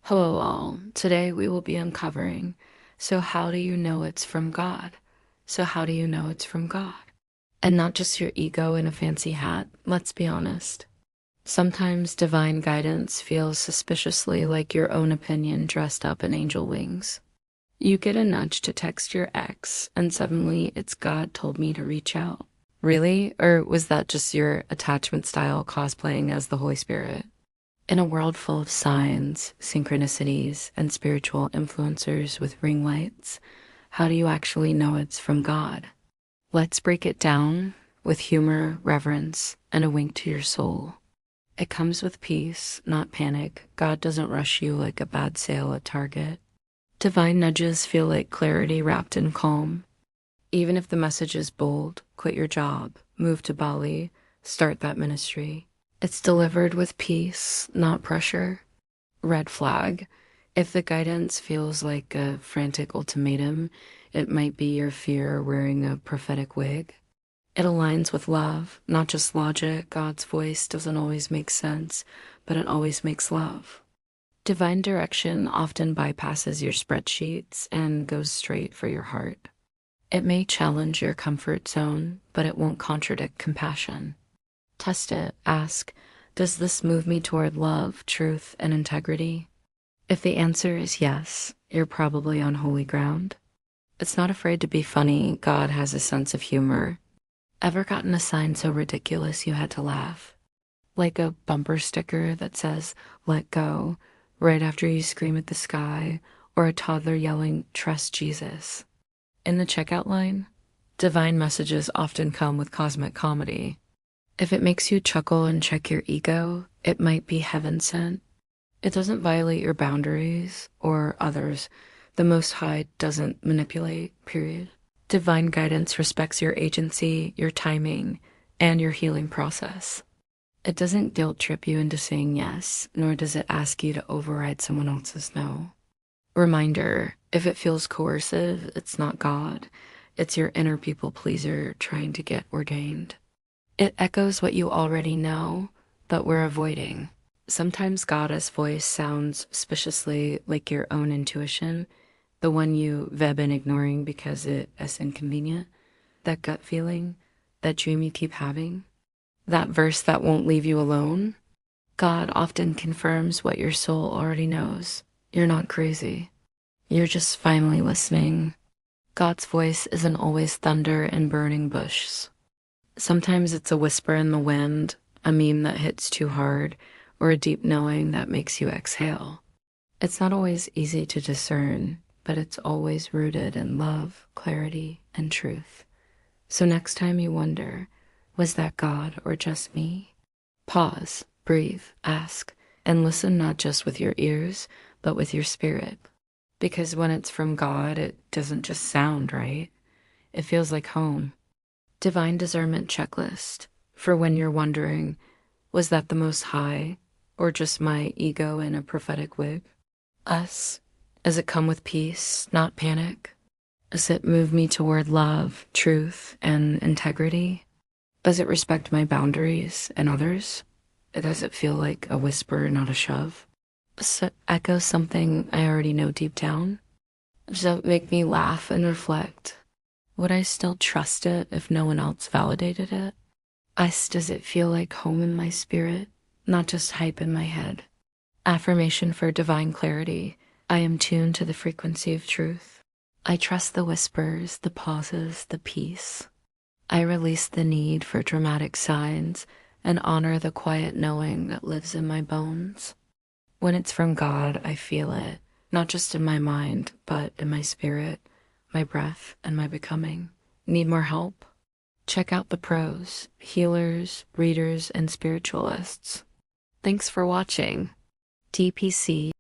Hello, all. Today we will be uncovering. So, how do you know it's from God? So, how do you know it's from God? And not just your ego in a fancy hat, let's be honest. Sometimes divine guidance feels suspiciously like your own opinion dressed up in angel wings. You get a nudge to text your ex, and suddenly it's God told me to reach out. Really? Or was that just your attachment style cosplaying as the Holy Spirit? In a world full of signs, synchronicities, and spiritual influencers with ring lights, how do you actually know it's from God? Let's break it down with humor, reverence, and a wink to your soul. It comes with peace, not panic. God doesn't rush you like a bad sale at Target. Divine nudges feel like clarity wrapped in calm. Even if the message is bold, quit your job, move to Bali, start that ministry. It's delivered with peace, not pressure. Red flag. If the guidance feels like a frantic ultimatum, it might be your fear wearing a prophetic wig. It aligns with love, not just logic. God's voice doesn't always make sense, but it always makes love. Divine direction often bypasses your spreadsheets and goes straight for your heart. It may challenge your comfort zone, but it won't contradict compassion. Test it. Ask, does this move me toward love, truth, and integrity? If the answer is yes, you're probably on holy ground. It's not afraid to be funny. God has a sense of humor. Ever gotten a sign so ridiculous you had to laugh? Like a bumper sticker that says, let go, right after you scream at the sky, or a toddler yelling, trust Jesus. In the checkout line, divine messages often come with cosmic comedy. If it makes you chuckle and check your ego, it might be heaven sent. It doesn't violate your boundaries or others. The Most High doesn't manipulate, period. Divine guidance respects your agency, your timing, and your healing process. It doesn't guilt trip you into saying yes, nor does it ask you to override someone else's no. Reminder, if it feels coercive, it's not God. It's your inner people pleaser trying to get ordained. It echoes what you already know, but we're avoiding. Sometimes God's voice sounds suspiciously like your own intuition, the one you've been ignoring because it is inconvenient. That gut feeling, that dream you keep having, that verse that won't leave you alone. God often confirms what your soul already knows. You're not crazy. You're just finally listening. God's voice isn't always thunder and burning bushes. Sometimes it's a whisper in the wind, a meme that hits too hard, or a deep knowing that makes you exhale. It's not always easy to discern, but it's always rooted in love, clarity, and truth. So next time you wonder, was that God or just me? Pause, breathe, ask, and listen not just with your ears, but with your spirit. Because when it's from God, it doesn't just sound right. It feels like home. Divine discernment checklist for when you're wondering, was that the Most High or just my ego in a prophetic wig? Us. Does it come with peace, not panic? Does it move me toward love, truth, and integrity? Does it respect my boundaries and others? Does it feel like a whisper, not a shove? Does it echo something I already know deep down? Does it make me laugh and reflect? Would I still trust it if no one else validated it? Does it feel like home in my spirit, not just hype in my head? Affirmation for divine clarity. I am tuned to the frequency of truth. I trust the whispers, the pauses, the peace. I release the need for dramatic signs and honor the quiet knowing that lives in my bones. When it's from God, I feel it, not just in my mind, but in my spirit, my breath, and my becoming. Need more help? Check out the pros, healers, readers, and spiritualists. Thanks for watching. TPC